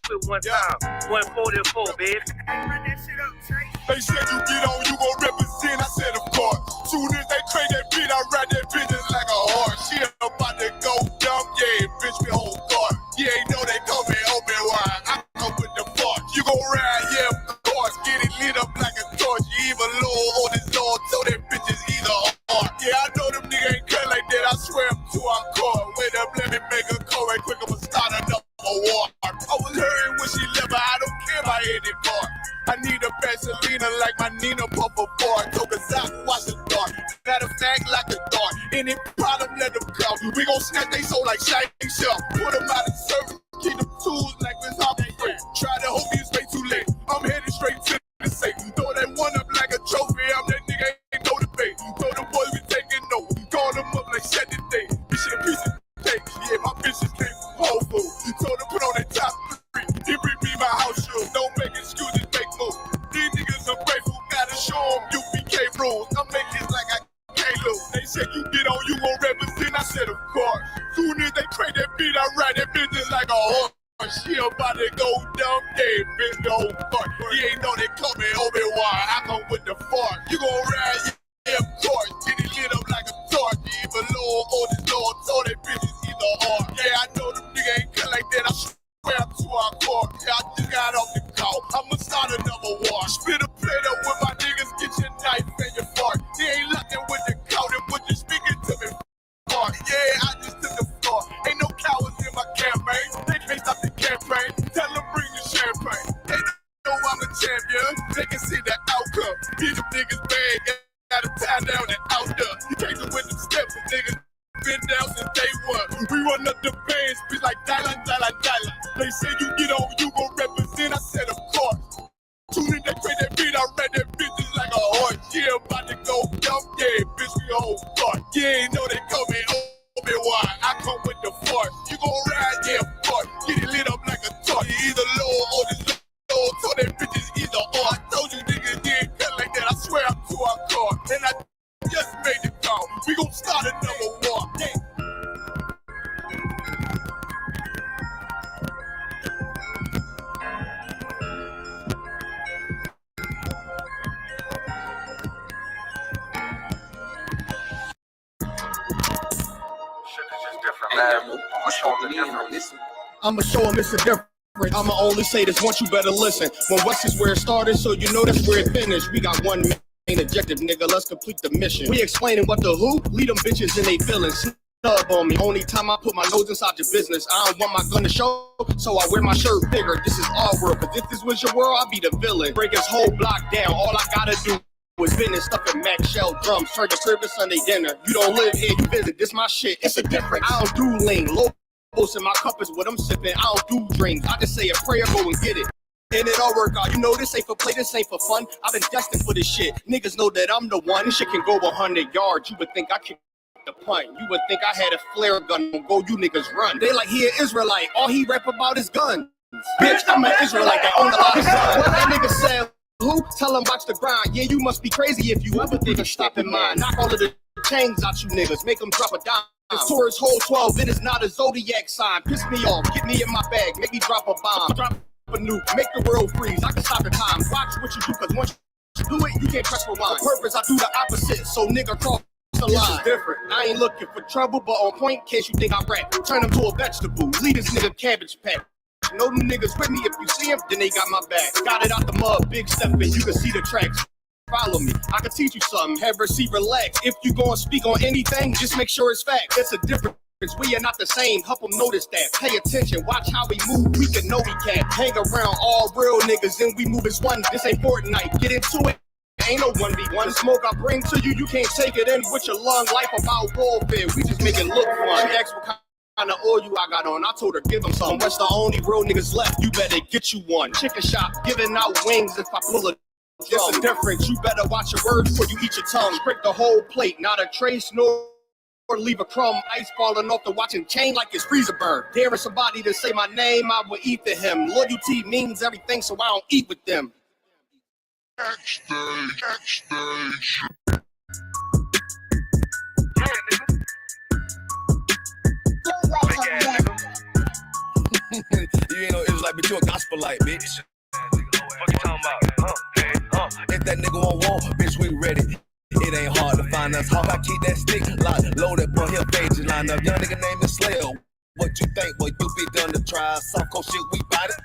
quit one time. 144, bitch. They said you get on, you gon' represent. I said, of course. Soon as they crank that beat, I ride that bitch just like a horse. She about to go dumb, yeah, bitch, me whole guard. You ain't know they call me Obi-Wan. I come with the force. You gon' ride, yeah, of course. Get it lit up like a torch. You even low on this Lord, so that bitch is either or. Yeah, I know them niggas ain't cut like that. I swear I'm to our core. Wait up, let me make a call right quick. I'ma start another war. I was hurting when she left, but I don't care about any part. I need a Vaseline like my Nina Puffer Ford. Cause watch the dark. Matter of fact, like a dart. Any problem, let them come. We gon' snatch they soul like Shine Shell. Put them out of service. Keep them tools like Miss Hoppy. Try to hope it's way too late. I'm headed straight to the safe. Throw that one up like a trophy. I'm that nigga, ain't no debate. Throw them boys, we taking notes. Call them up like shut the day. This shit a piece of cake. Yeah, my bitches came from Whole Foods. Told them put on that top 3. He bring me my house shoes. Don't make excuses, make moves. These niggas are grateful. Gotta show them UPK rules. I'm making like I can't lose. They said you get on, you gon' represent. I said of course. Soon as they crank that beat, I ride that bitch just like a horse. She about to go dumb, yeah, bitch, the whole fuck. You ain't know they call me Obi-Wan. I come with the force. You gon' ride, yeah, of course. Get it lit up like a torch. You even low on this Lord, so that bitch is either or. Yeah, I know them niggas ain't cut like that. I swear I'm to our core. Yeah, I just got off the call. I'ma start another war. Spit a plate up with my niggas. Get your knife and your fork. They ain't locking with the cow. Them but you speaking to me. Yeah, I just took the floor. Ain't no cowards in my campaign. They can't stop the campaign. Tell them bring the champagne. They know I'm a champion. They can see the outcome. These niggas bad. Gotta tie down and out there. You can't do with them steps, niggas. Been down since day one. We run up the bands, be like dollar. They say you get on, you gon' represent. I said of course. Soon as they play that beat, I read that bitch just like a horse. Yeah, about to go dumb, yeah, bitch, we whole fuck. Yeah, ain't know they call me Obi-Wan. I come with the force. You gon' ride, yeah, of course. Get it lit up like a torch. You either low or this low, so that bitch is either or. I told you niggas, you ain't cut like that. I swear I'm to our core. And I just made the call. We gon' start another war. Yeah. I'ma show him it's a different. I'ma only say this once, you better listen. When West is where it started, so you know that's where it finished. We got one main objective, nigga, let's complete the mission. We explaining what the who, lead them bitches in they feelings. Snub on me, only time I put my nose inside your business. I don't want my gun to show, so I wear my shirt bigger. This is our world, cause if this was your world, I'd be the villain. Break his whole block down, all I gotta do was bend and stuff in Mac Shell drums. Turn the crib to Sunday dinner. You don't live here, you visit. This my shit, it's a difference. I don't do lean, Lobos in my cup is what I'm sipping. I don't do drinks, I just say a prayer, go and get it. And it all work out. You know this ain't for play, this ain't for fun. I've been destined for this shit. Niggas know that I'm the one. This shit can go 100 yards. You would think I kicked the punt. You would think I had a flare gun. Go, you niggas run. They like he an Israelite. All he rap about is guns. Bitch, I'm an Israelite that own a lot of guns. What that nigga said? Who? Tell him watch the grind. Yeah, you must be crazy if you ever think of stopping mine. Knock all of the chains out you niggas. Make them drop a dime. This Taurus whole 12. It is not a zodiac sign. Piss me off. Get me in my bag. Make me drop a bomb. Drop a nuke. Make the world freeze. I can stop the time. Watch what you do, cause once you do it, you can't press rewind. On purpose, I do the opposite. So nigga cross the line. This is different. I ain't looking for trouble, but on point in case you think I rap. Turn him to a vegetable. Lead this nigga cabbage patch. No new niggas with me. If you see him, then they got my back. Got it out the mud, big step, and you can see the tracks. Follow me, I can teach you something. Have receive, relax. If you gonna speak on anything, just make sure it's fact. It's a difference. We are not the same. Help them notice that. Pay attention, watch how we move. We can know we can hang around all real niggas, and we move as one. This ain't Fortnite. Get into it. Ain't no 1v1. The smoke I bring to you, you can't take it in with your lung. Life about warfare. We just make it look fun. She asked what kind of oil I got on. I told her give them some. What's the only real niggas left? You better get you one. Chicken shop giving out wings if I pull a. It's a difference. You better watch your words before you eat your tongue. Break the whole plate, not a trace nor leave a crumb. Ice falling off the watching chain like it's freezer burn. Daring somebody to say my name, I will eat for him. Loyalty means everything, so I don't eat with them. You ain't no Israelite, but you a gospel light, bitch. What you talking about? If that nigga on war, bitch, we ready. It ain't hard to find us. How I keep that stick locked, loaded, boy, here pages line up. Young nigga name is Slayer. What you think, boy? You be done to try. Soft cold shit, we bought it.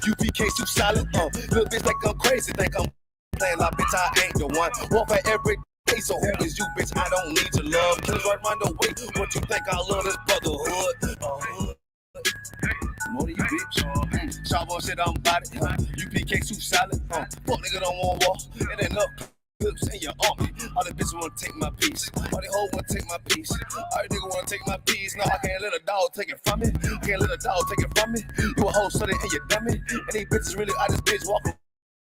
UPK too solid. Little bitch think I'm crazy, think I'm playing like bitch, I ain't the one. Walk for every day, so who is you, bitch? I don't need your love. Killers right round the way. What you think I love this brotherhood? More than you, bitch. Sharp on shit, I'm about it. UPK too solid. Fuck nigga don't want war. It ain't up. Clips in your army. All the bitches wanna take my piece. All the hoes wanna take my piece. All the niggas wanna take my piece. No, I can't let a dog take it from me. Can't let a dog take it from me. You a hoe study and you dummy. And these bitches really out this bitch walking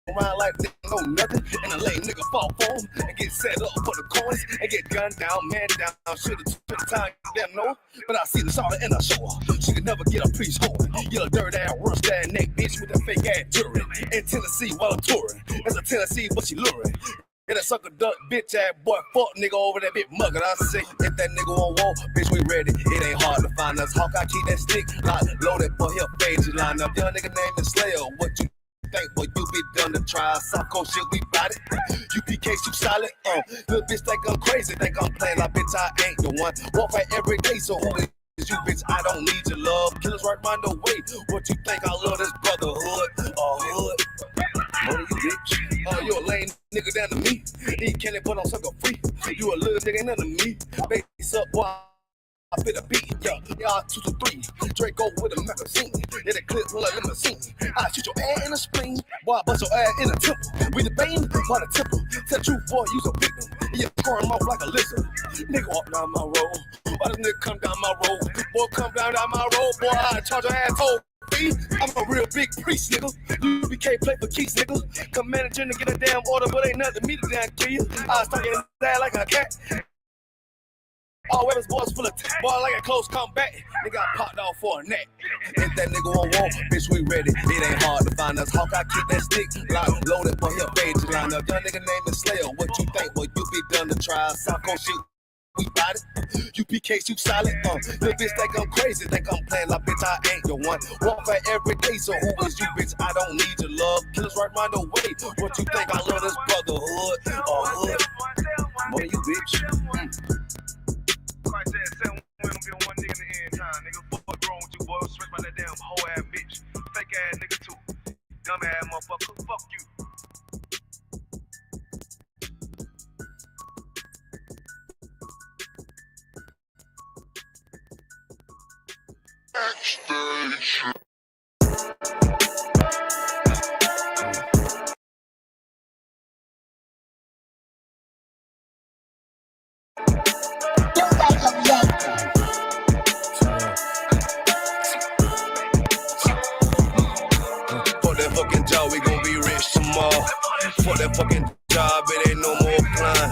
around like they know nothing. And a lame nigga fall for them and get set up for the coins and get gunned down, man down. Should've took the time, damn no. But I see the solid and I show her. She could never get a priest going. You a dirt ass, rust ass neck bitch with that fake ass jewelry. In Tennessee while I'm touring. That's a Tennessee, but she luring. And that sucker duck bitch ass boy, fuck nigga over that bitch mugger. I say, if that nigga on wall, bitch, we ready. It ain't hard to find us. Hawk, I keep that stick loaded, boy, here page line up. Young nigga name is Slayer. What you think, boy, you be done to try. Soft cold shit, we bout it. UPK too solid. Little bitch think I'm crazy, think I'm playing like bitch, I ain't the one. Walk by every day, so who is you, bitch? I don't need your love. Killers right round the way. What you think I love this brotherhood? Hood. More than you, bitch. You a lame nigga down to me. He can't put on sucker free. You a little nigga, ain't nothing to me. Base up, boy. I fit a beat, yeah, 2 to 3. Draco with a magazine. Yeah, the clip full of limousine. I shoot your ass in the spleen. Boy, I bust your ass in the temple. We the bane, by the temple. Tell you, boy, use a victim. Yeah, scoring them off like a lizard. Nigga walk down my road. Why this nigga come down my road? Boy, come down my road. Boy, I charge your asshole. I'm a real big priest, nigga. UPK play for keys, nigga. Come managing to get a damn order, but ain't nothing to me to damn kill you. I start getting that like a cat. All weapons, boys full of boy like a close combat. Nigga got popped off for a neck. If that nigga on wall, bitch, we ready. It ain't hard to find us. Hawk, I keep that stick loaded, boy, here page line up. Young nigga name is Slayer. What you think, boy? You be done to try. Soft cold shit. We bout it. UPK too solid. Little bitch think I'm crazy, think I'm playing like bitch, I ain't the one. Walk for every day, so who is you, bitch? I don't need your love. Killers right round the way. What you think I love this brotherhood? Hood. More you, bitch. Christ said, 7 women be on one nigga in the end time, nigga. Fuck wrong with you, boy? Switch by that damn hoe ass bitch. Fake ass nigga too. Dumb ass motherfucker. Fuck you. Backstage. For that fucking job, we gon' be rich tomorrow. For that fucking job, it ain't no more applying.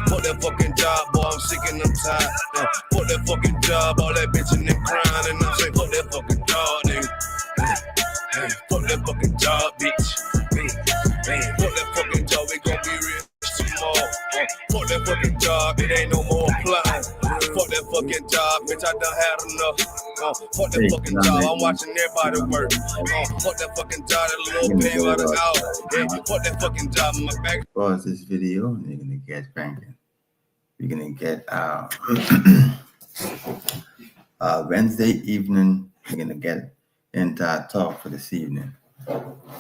For that fucking job, boy, I'm sick and I'm tired. For that fucking job, all that bitchin' and crying, and I'm saying, fuck that fucking job, nigga. Fuck that fucking job, bitch. Fuck that fucking job, we gon' be rich tomorrow. Fuck that fucking job, it ain't no more applying. Fuck that fucking job, bitch, I done had enough. Fuck that fucking job, I'm watching everybody work. Fuck that fucking job, that little pay by the hour. Fuck that fucking job in my back. Pause this video and you're gonna get cranking. We're gonna get Wednesday evening. We're gonna get into our talk for this evening.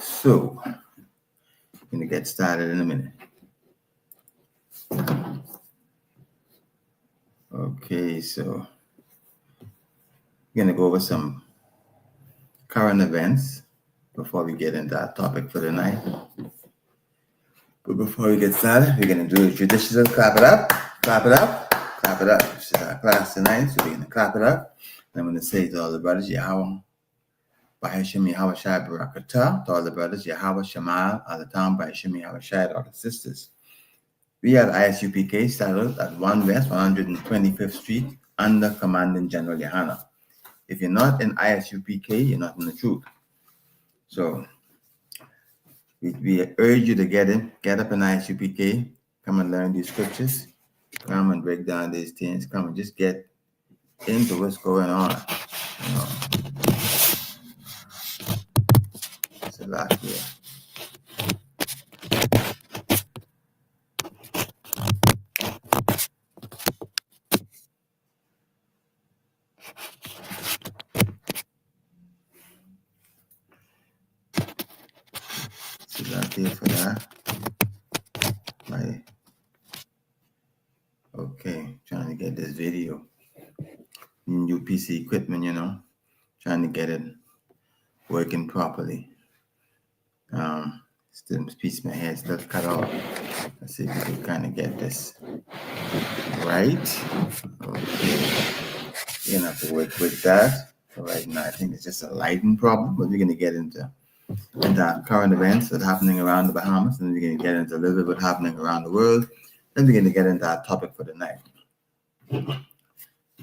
So we're gonna get started in a minute. Okay, so we're gonna go over some current events before we get into our topic for the night. But before we get started, we're gonna do a traditional clap it up, clap it up, clap it up. This is our class tonight, so we're gonna clap it up. And I'm gonna say to all the brothers, Yahweh, Bahashim Yahweh Shai Barakatah, to all the brothers, Yahweh Shamal, Alatam, Bahashim Yahweh Shai, to all the sisters. We at ISUPK started at 1 West 125th Street under Commanding General Yahana. If you're not in ISUPK, you're not in the truth. So we urge you to get up in ISUPK, come and learn these scriptures, come and break down these things, come and just get into what's going on. You know. Slovakia. Slovakia for that. Right. Okay, trying to get this video. New PC equipment, trying to get it working properly. Still piece of my hair still cut off. Let's see if we can kind of get this right. Okay. You're gonna have to work with that. So right now, I think it's just a lighting problem, but we're gonna get into current events that are happening around the Bahamas, and we're gonna get into a little bit what's happening around the world. Then we're gonna get into our topic for the night.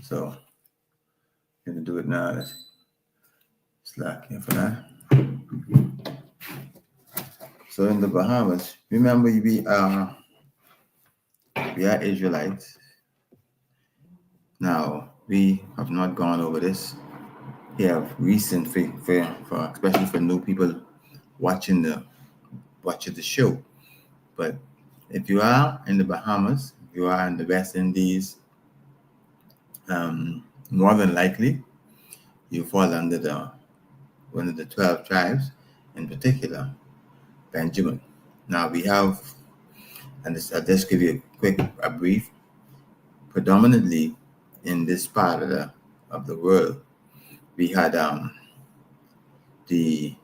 So, I'm gonna do it now. Let's slack here for that. So in the Bahamas, remember we are Israelites. Now we have not gone over this. We have recent for especially for new people watching the show. But if you are in the Bahamas, if you are in the West Indies, more than likely you fall under one of the 12 tribes, in particular Benjamin. Now we have, and I'll just give you a brief. Predominantly in this part of the world, we had the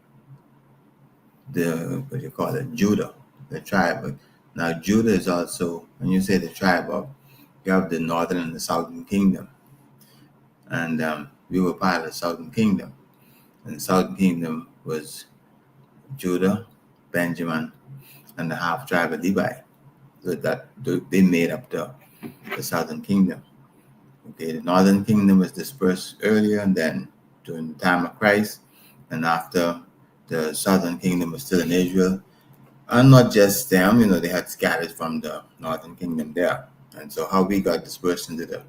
what do you call it, Judah, the tribe. Now Judah is also, when you say the tribe of, you have the northern and the southern kingdom, and we were part of the southern kingdom, and the southern kingdom was Judah, Benjamin, and the half tribe of Levi. So that they made up the southern kingdom. Okay, the northern kingdom was dispersed earlier, and then during the time of Christ, and after the southern kingdom was still in Israel, and not just them, they had scattered from the northern kingdom there. And so how we got dispersed into the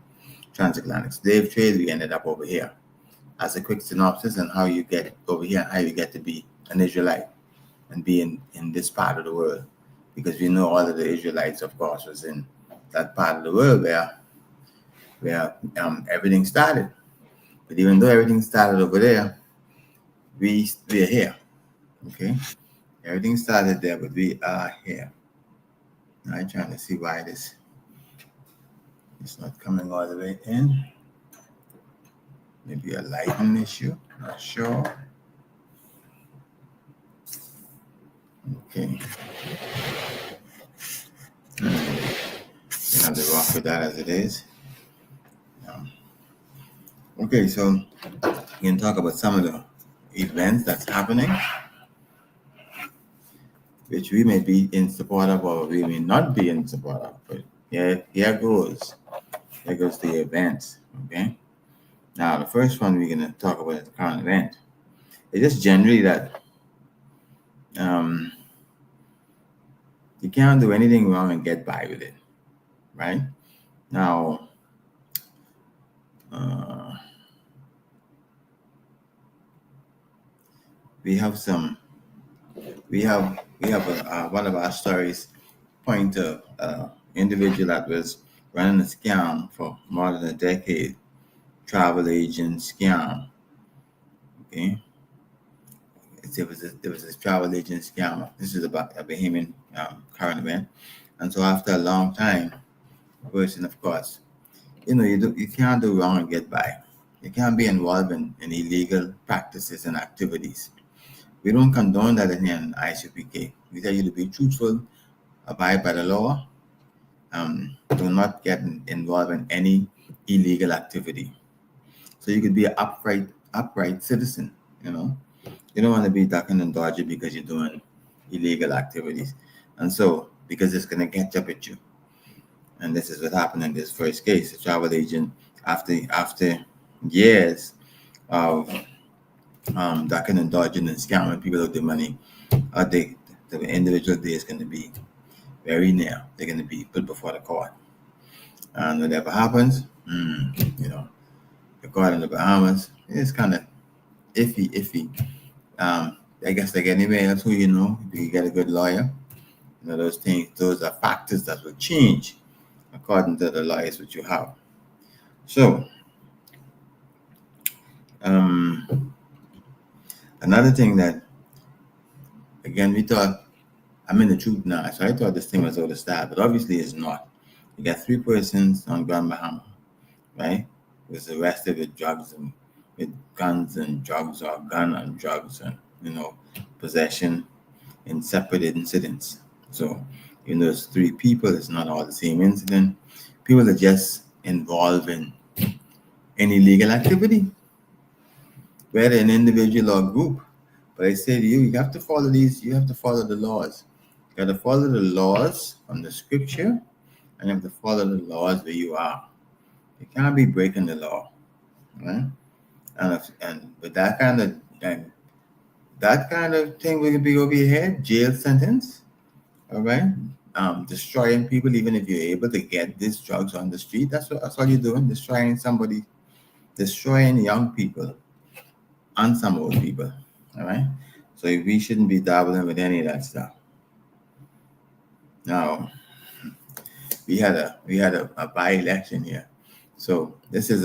transatlantic slave trade, we ended up over here. As a quick synopsis on how you get over here, how you get to be an Israelite and be in this part of the world. Because we know all of the Israelites, of course, was in that part of the world where everything started. But even though everything started over there, we're here. Okay? Everything started there, but we are here. Now I'm trying to see why it's not coming all the way in. Maybe a lighting issue, not sure. Okay. You have to rock with that as it is. Okay, so we can talk about some of the events that's happening, which we may be in support of or we may not be in support of. But here goes the events. Okay. Now the first one we're gonna talk about is the current event. It's just generally that you can't do anything wrong and get by with it, right? Now, we have one of our stories point to individual that was running a scam for more than a decade, travel agent scam. Okay, there was a travel agent scam. This is about a Bahamian current event, and so after a long time, a person, of course, you can't do wrong and get by. You can't be involved in illegal practices and activities. We don't condone that in here in ICPK. We tell you to be truthful, abide by the law, do not get involved in any illegal activity. So you could be an upright citizen, You don't want to be ducking and dodging because you're doing illegal activities. And so, because it's going to catch up with you. And this is what happened in this first case. The travel agent, after years of ducking and dodging and scamming people of the money, the individual day is going to be very near. They're going to be put before the court. And whatever happens, the court in the Bahamas is kind of iffy. I guess like anywhere else who you know, if you get a good lawyer, you know, those things, those are factors that will change according to the lawyers which you have. So, another thing that, again, we thought, I'm in the truth now, so I thought this thing was out of style, but obviously it's not. You got 3 persons on Grand Bahama, right? Was arrested with drugs and with guns and drugs, or gun and drugs, and you know, possession in separate incidents. So, in those 3 people, it's not all the same incident. People are just involved in illegal activity, whether an individual or group. But I say to you, you have to follow these. You have to follow the laws. You have to follow the laws from the scripture, and you have to follow the laws where you are. You can't be breaking the law, right? And with that kind of thing will be over your head, jail sentence, all right? Destroying people, even if you're able to get these drugs on the street, that's all you're doing, destroying somebody, destroying young people and some old people, all right? So we shouldn't be dabbling with any of that stuff. Now, we had a by-election here, so this is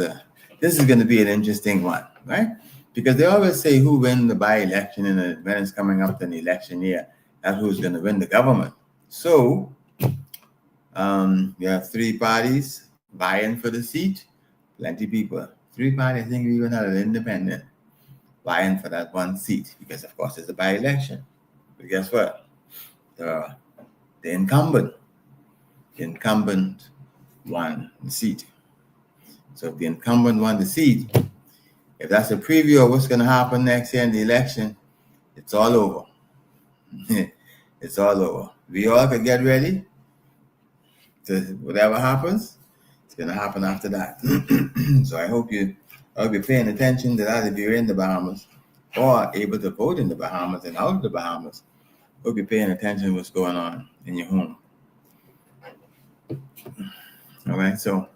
going to be an interesting one, right? Because they always say who win the by-election, and when it's coming up to an election year, that's who's going to win the government. So, we have 3 parties vying for the seat. Plenty of people. 3 parties, I think we even had an independent vying for that one seat, because of course it's a by-election. But guess what? The incumbent won the seat. So if the incumbent won the seat, if that's a preview of what's going to happen next year in the election, it's all over. It's all over. We all could get ready to whatever happens. It's going to happen after that. So I hope you're paying attention to that if you're in the Bahamas or able to vote in the Bahamas and out of the Bahamas. Hope you're paying attention to what's going on in your home. All right, so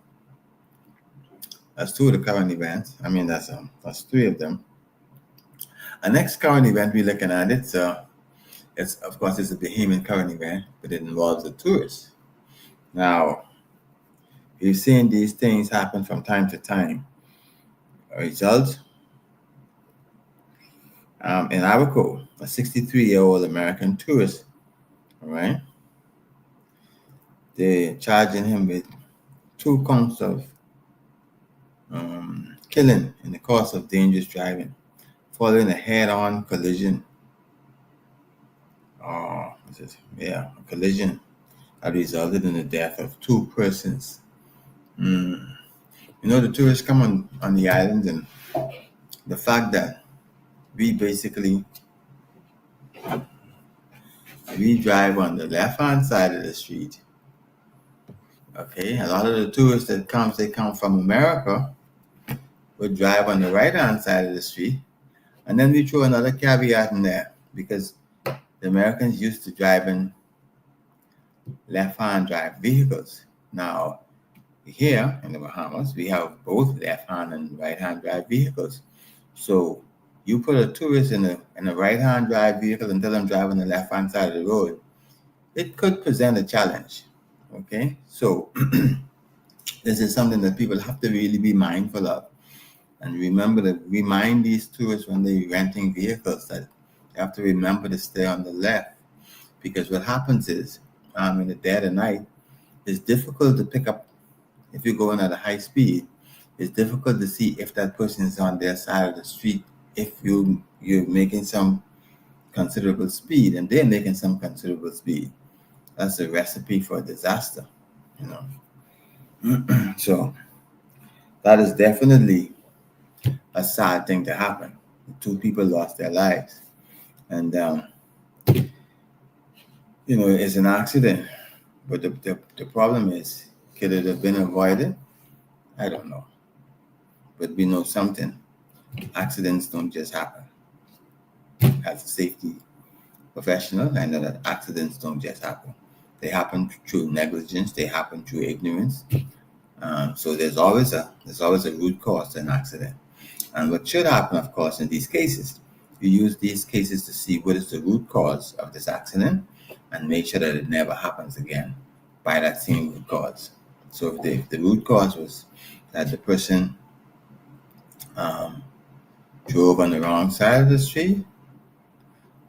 that's 2 of the current events. I mean, that's 3 of them. The next current event we're looking at, it's of course it's a Bahamian current event, but it involves a tourist. Now, we've seen these things happen from time to time. A result, in Abaco, a 63-year-old American tourist, all right, they're charging him with 2 counts of killing in the course of dangerous driving, following a head-on collision. A collision that resulted in the death of 2 persons. You know, the tourists come on the island, and the fact that we drive on the left-hand side of the street. Okay, a lot of the tourists that they come from America, would drive on the right-hand side of the street. And then we throw another caveat in there, because the Americans used to driving left-hand drive vehicles. Now, here in the Bahamas, we have both left-hand and right-hand drive vehicles. So you put a tourist in a right-hand drive vehicle and tell them drive on the left-hand side of the road, it could present a challenge. Okay, so this is something that people have to really be mindful of. And remember to remind these tourists when they're renting vehicles that you have to remember to stay on the left. Because what happens is, in the dead of night, it's difficult to pick up, if you're going at a high speed, it's difficult to see if that person is on their side of the street, if you're making some considerable speed and they're making some considerable speed. That's a recipe for a disaster, you know. So that is definitely a sad thing to happen. 2 people lost their lives. And, it's an accident. But the problem is, could it have been avoided? I don't know. But we know something. Accidents don't just happen. As a safety professional, I know that accidents don't just happen. They happen through negligence. They happen through ignorance. So there's always a root cause to an accident. And what should happen, of course, in these cases, We use these cases to see what is the root cause of this accident and make sure that it never happens again by that same root cause. So if the root cause was that the person drove on the wrong side of the street,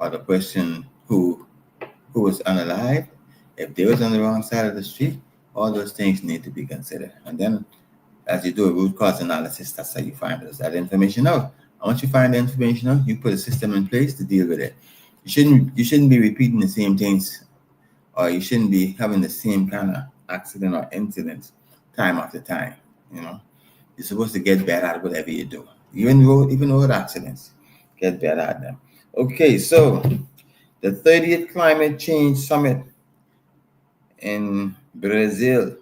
or the person who was unalive, if they was on the wrong side of the street, all those things need to be considered. And then as you do a root cause analysis, that's how you find that information out. And once you find the information out, you put a system in place to deal with it. You shouldn't be repeating the same things, or you shouldn't be having the same kind of accident or incident time after time. You know, you're supposed to get better at whatever you do. Even road accidents, get better at them. Okay, so the 30th Climate Change Summit in Brazil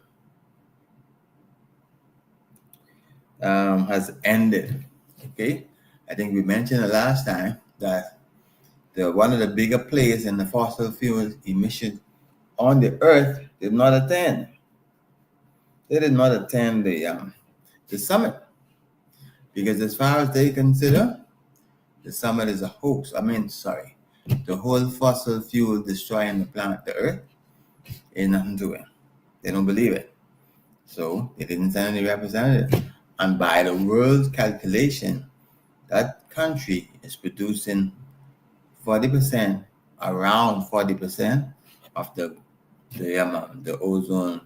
has ended. Okay, I think we mentioned the last time that one of the bigger players in the fossil fuel emission on the earth did not attend. They did not attend the summit because, as far as they consider, the summit is a hoax. The whole fossil fuel destroying the planet, the earth, is nothing to it. They don't believe it. So they didn't send any representative. And by the world's calculation, that country is producing 40%, around 40% of the ozone,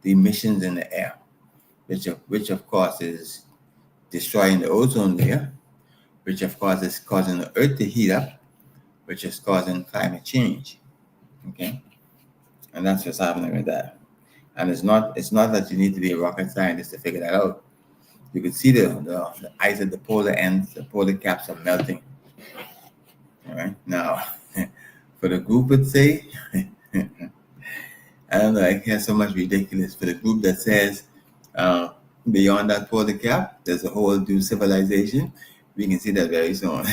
the emissions in the air, which of course is destroying the ozone layer, which of course is causing the earth to heat up, which is causing climate change. Okay, and that's what's happening with that. And it's not that you need to be a rocket scientist to figure that out. You can see the ice at the polar ends, the polar caps are melting. All right, now for the group would say, I don't know, I hear so much ridiculous. For the group that says beyond that polar cap, there's a whole new civilization, we can see that very soon.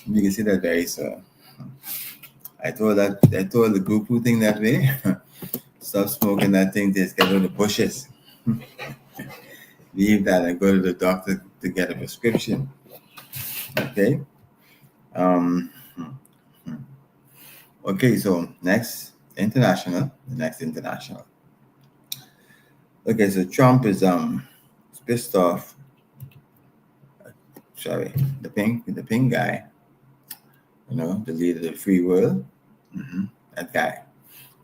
We can see that very soon. I told the group who think that way, stop smoking that thing, just get rid of the bushes. Leave that and go to the doctor to get a prescription. Okay. Okay, so the next international. Okay, so Trump is pissed off. Sorry, the pink guy. You know, the leader of the free world. That guy.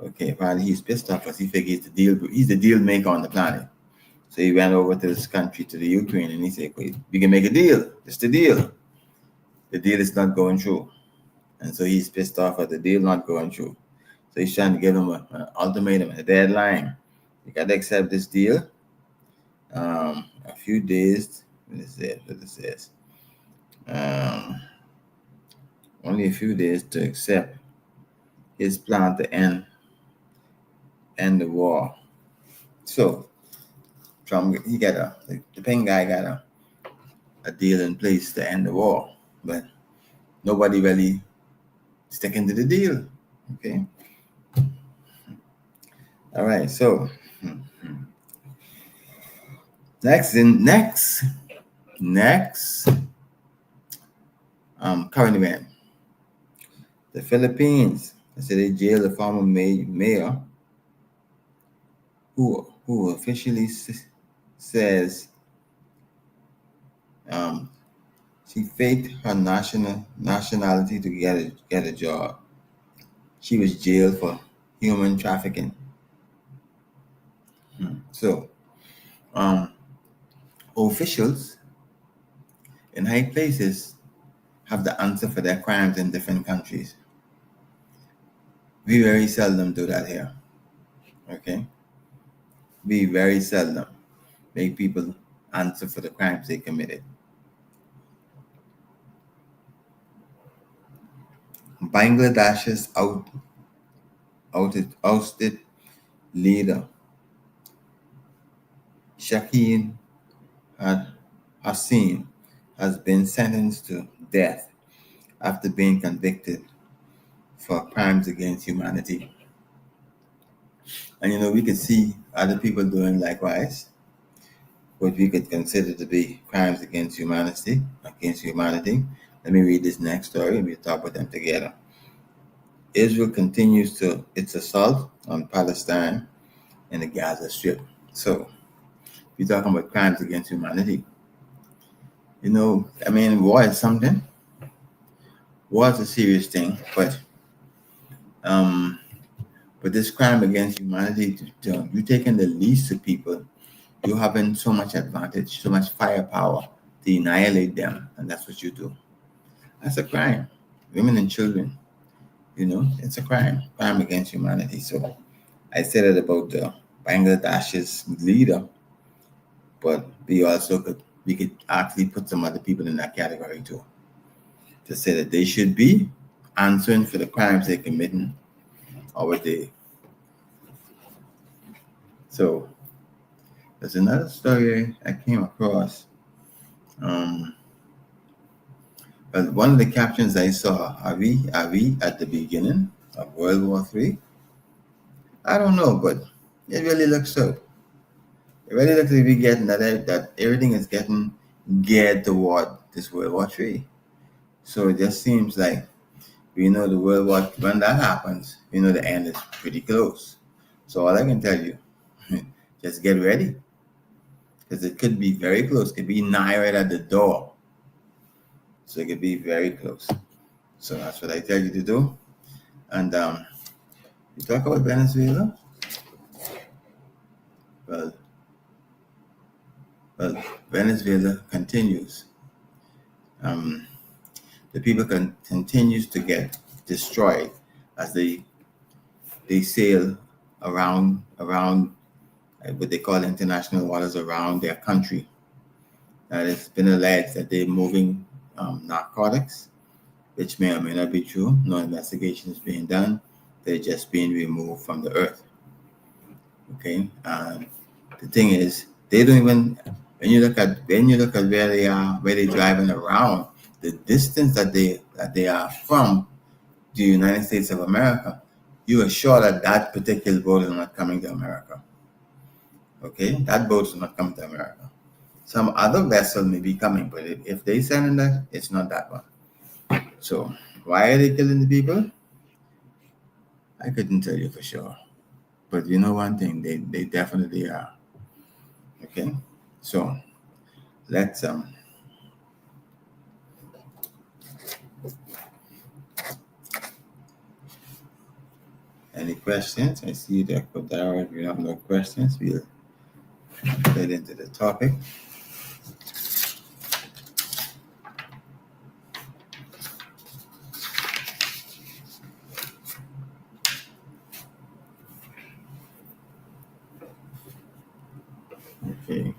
Okay, apparently he's pissed off because he figures he's the deal maker on the planet. So he went over to this country, to the Ukraine, and he said, we can make a deal. It's the deal. The deal is not going through. And so he's pissed off at the deal not going through. So he's trying to give him an ultimatum, a deadline. You got to accept this deal. A few days. What is this? Only a few days to accept his plan to end the war. So Trump, the pink guy got a deal in place to end the war, but nobody really sticking to the deal. Okay. All right. So next current event. The Philippines. I said they jailed a former mayor who officially says she faked her nationality to get a job. She was jailed for human trafficking. So, officials in high places have the answer for their crimes in different countries. We very seldom do that here. Okay? We very seldom make people answer for the crimes they committed. Bangladesh's ousted leader Shakeen Hassim has been sentenced to death after being convicted for crimes against humanity. And we can see other people doing likewise. what we could consider to be crimes against humanity. Let me read this next story and we'll talk about them together. Israel continues its assault on Palestine and the Gaza Strip. So, we're talking about crimes against humanity. War is something. War is a serious thing, but this crime against humanity, you're taking the least of people, you're having so much advantage, so much firepower to annihilate them, and that's what you do. That's a crime. Women and children, it's a crime against humanity. So I said it about Bangladesh's leader, but we could actually put some other people in that category too, to say that they should be answering for the crimes they're committing or what they. So there's another story I came across. But one of the captions I saw, are we at the beginning of World War III? I don't know, but it really looks so. It really looks like we're getting that everything is getting geared toward this World War III. So it just seems like the World War, when that happens, the end is pretty close. So all I can tell you, just get ready, because it could be very close. It could be nigh right at the door. So it could be very close. So that's what I tell you to do. And you talk about Venezuela. Well, Venezuela continues. The people continues to get destroyed as they sail around what they call international waters around their country. It's been alleged that they're moving narcotics, which may or may not be true. No investigation is being done. They're just being removed from the earth. Okay, and the thing is, they don't even. When you look at where they are, where they're driving around, the distance that they are from the United States of America, you are sure that particular boat is not coming to America. Okay, that boat is not coming to America. Some other vessel may be coming, but if they send in that, it's not that one. So why are they killing the people? I couldn't tell you for sure. But you know one thing, they definitely are. Okay, so let's any questions? I see that Kodara, if you have no questions, we'll get into the topic. Okay,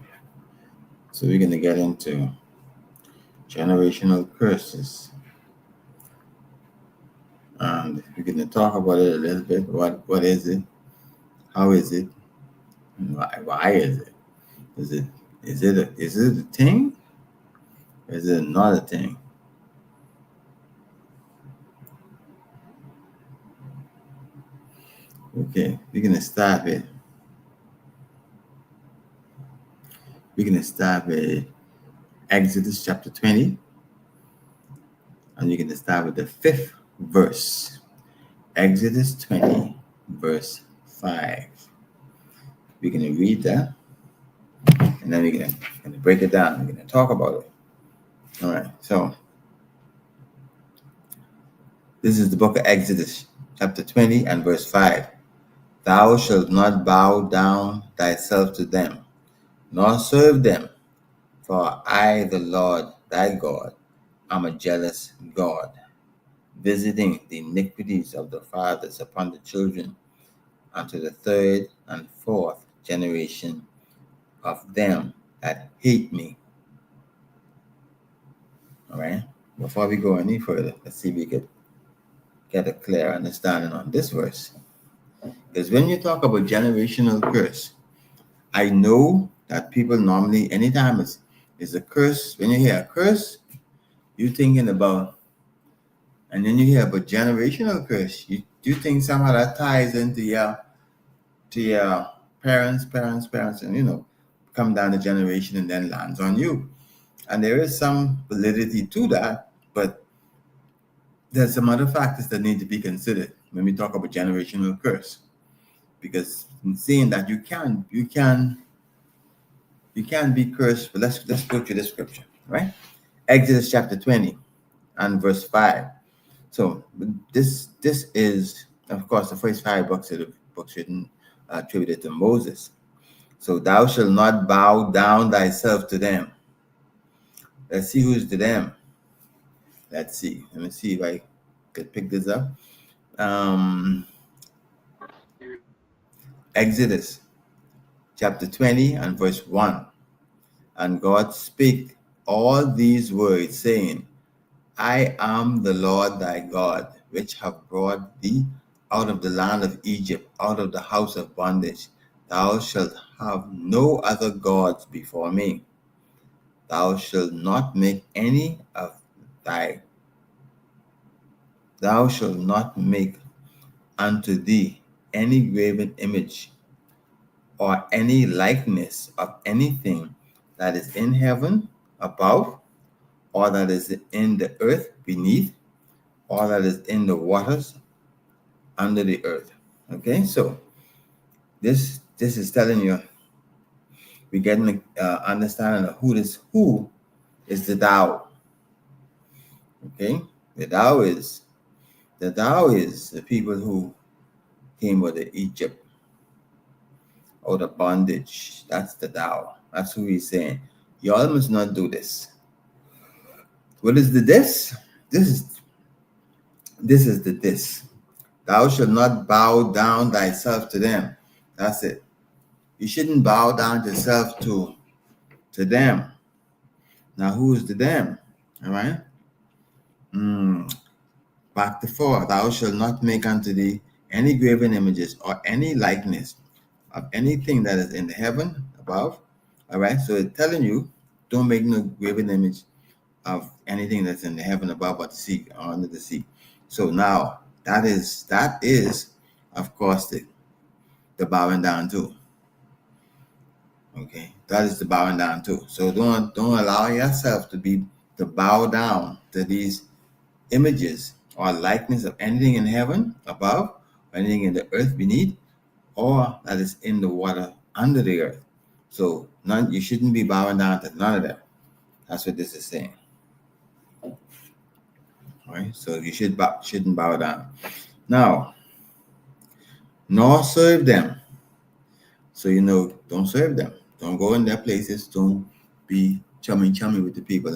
so we're going to get into generational curses, and we're going to talk about it a little bit. What is it? How is it? Why is it? Is it a thing? Or is it not a thing? Okay, we're going to start with Exodus chapter 20, and you're going to start with the 5th verse. Exodus 20, verse 5. We're going to read that, and then we're going to break it down. We're going to talk about it. All right, so this is the book of Exodus, chapter 20 and verse 5. Thou shalt not bow down thyself to them, nor serve them, for I, the Lord thy God, am a jealous God, visiting the iniquities of the fathers upon the children, unto the 3rd and 4th generation of them that hate me. All right, before we go any further, let's see if we could get a clear understanding on this verse. Because when you talk about generational curse, I know that people normally, anytime it's a curse, when you hear a curse, you're thinking about, and then you hear about generational curse, you think somehow that ties into your parents, and come down the generation and then lands on you. And there is some validity to that, but there's some other factors that need to be considered when we talk about generational curse. Because in saying that you can be cursed, but let's go to the scripture, right? Exodus chapter 20 and verse 5. So this is, of course, the first 5 books of the books written attributed to Moses. So thou shalt not bow down thyself to them. Let's see who's to them. Let's see. Let me see if I could pick this up. Exodus chapter 20 and verse 1. And God spake all these words, saying, I am the Lord thy God, which have brought thee out of the land of Egypt, out of the house of bondage. Thou shalt have no other gods before me. Thou shalt not make unto thee any graven image or any likeness of anything that is in heaven above, or that is in the earth beneath, or that is in the waters under the earth. Okay, so this is telling you, we're getting an understanding of who is the thou. Okay, the thou is the people who came out of Egypt, out of bondage. That's the thou. That's who he's saying. Y'all must not do this. What is the this? This is the this. Thou shalt not bow down thyself to them. That's it. You shouldn't bow down yourself to them. Now, who is the them? All right. Back to 4. Thou shalt not make unto thee any graven images or any likeness of anything that is in the heaven above. All right. So it's telling you, don't make no graven image of anything that's in the heaven above or the sea or under the sea. So now that is of course the bowing down too. Okay, that is the bowing down too. So don't allow yourself to bow down to these images or likeness of anything in heaven above, or anything in the earth beneath, or that is in the water under the earth. So you shouldn't be bowing down to none of them. That's what this is saying. All right, so you shouldn't bow down. Now, nor serve them. So don't serve them. Don't go in their places. Don't be chummy with the people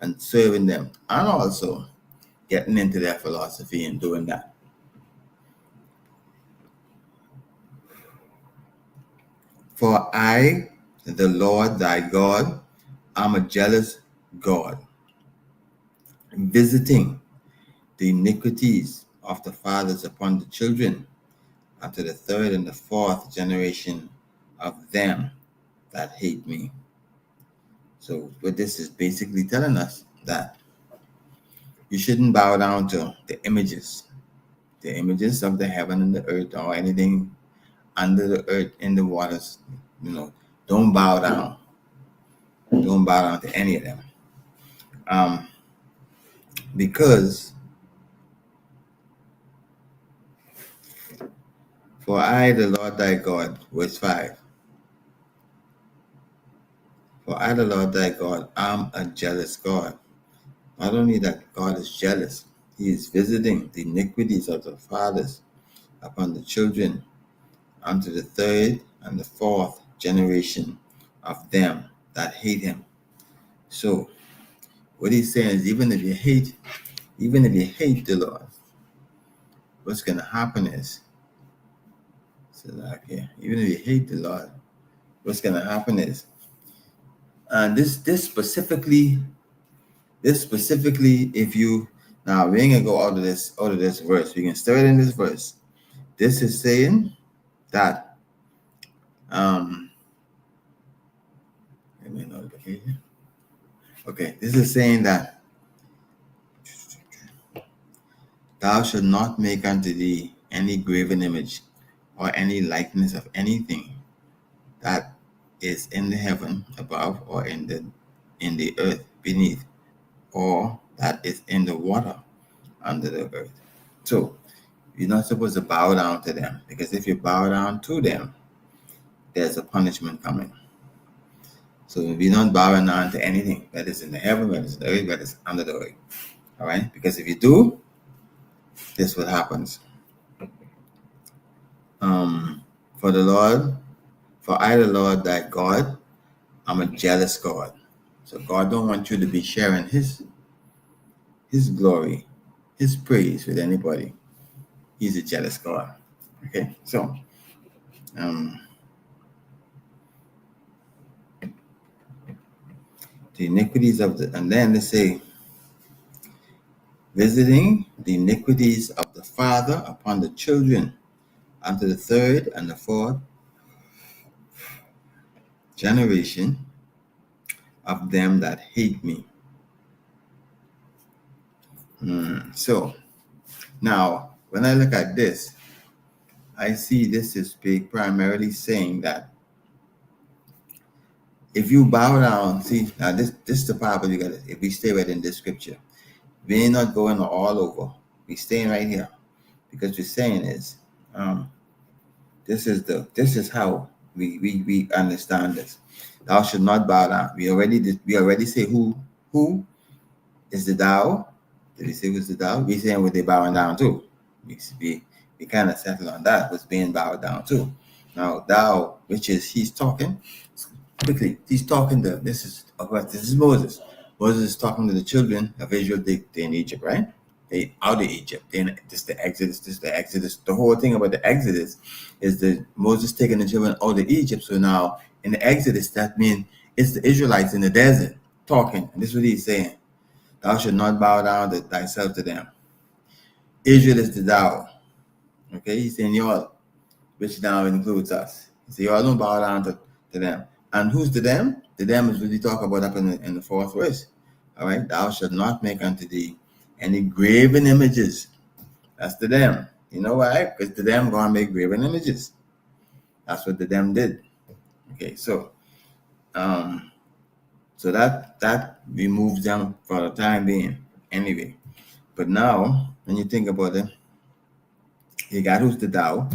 and serving them, and also getting into their philosophy and doing that. For I, the Lord thy God, am a jealous God, visiting the iniquities of the fathers upon the children, unto the 3rd and the 4th generation of them that hate me. So what this is basically telling us, that you shouldn't bow down to the images of the heaven and the earth, or anything under the earth, in the waters. Don't bow down. Don't bow down to any of them. Because for I, the Lord thy God, verse 5. For I, the Lord thy God, am a jealous God. Not only that God is jealous, he is visiting the iniquities of the fathers upon the children, unto the 3rd and the 4th generation of them that hate him. So what he's saying is, even if you hate the Lord, what's going to happen is, even if you hate the Lord, what's going to happen is, and this specifically, if you, now we ain't gonna go out of this verse. We can start in this verse. This is saying that okay, this is saying that thou shalt not make unto thee any graven image or any likeness of anything that is in the heaven above, or in the earth beneath, or that is in the water under the earth. So you're not supposed to bow down to them, because if you bow down to them, there's a punishment coming. So we're not bowing down to anything that is in the heaven, that is in the earth, that is under the earth. All right? Because if you do, this is what happens. For I, the Lord thy God, I'm a jealous God. So God don't want you to be sharing his glory, his praise with anybody. He's a jealous God. Okay, so the iniquities of and then they say, visiting the iniquities of the father upon the children unto the third and the fourth generation of them that hate me. So now, when I look at this, I see this is primarily saying that if you bow down, see, now this is the part where you got it. If we stay right in this scripture, we're not going all over. We're staying right here, because we're saying is, this is how we understand this. Thou should not bow down. We already say who is the thou. Did we say who's the thou? We saying what they bowing down to. We kind of settle on that, what's being bowed down to. Now thou, which is he's talking quickly. He's talking to this is Moses. Moses is talking to the children of Israel. They're in Egypt, right? They out of Egypt. Then this is the Exodus. The whole thing about the Exodus is that Moses taking the children out of Egypt. So now in the Exodus, that means it's the Israelites in the desert talking. And this is what he's saying. Thou should not bow down thyself to them. Israel is the thou. Okay, he's saying y'all, which now includes us. He said, y'all don't bow down to them. And who's the them? The them is what we talk about up in the fourth verse. All right, thou shalt not make unto thee any graven images. That's the them. You know why? Because the them gonna make graven images. That's what the them did. Okay, so that removes them for the time being. Anyway, but now when you think about it, you got who's the thou,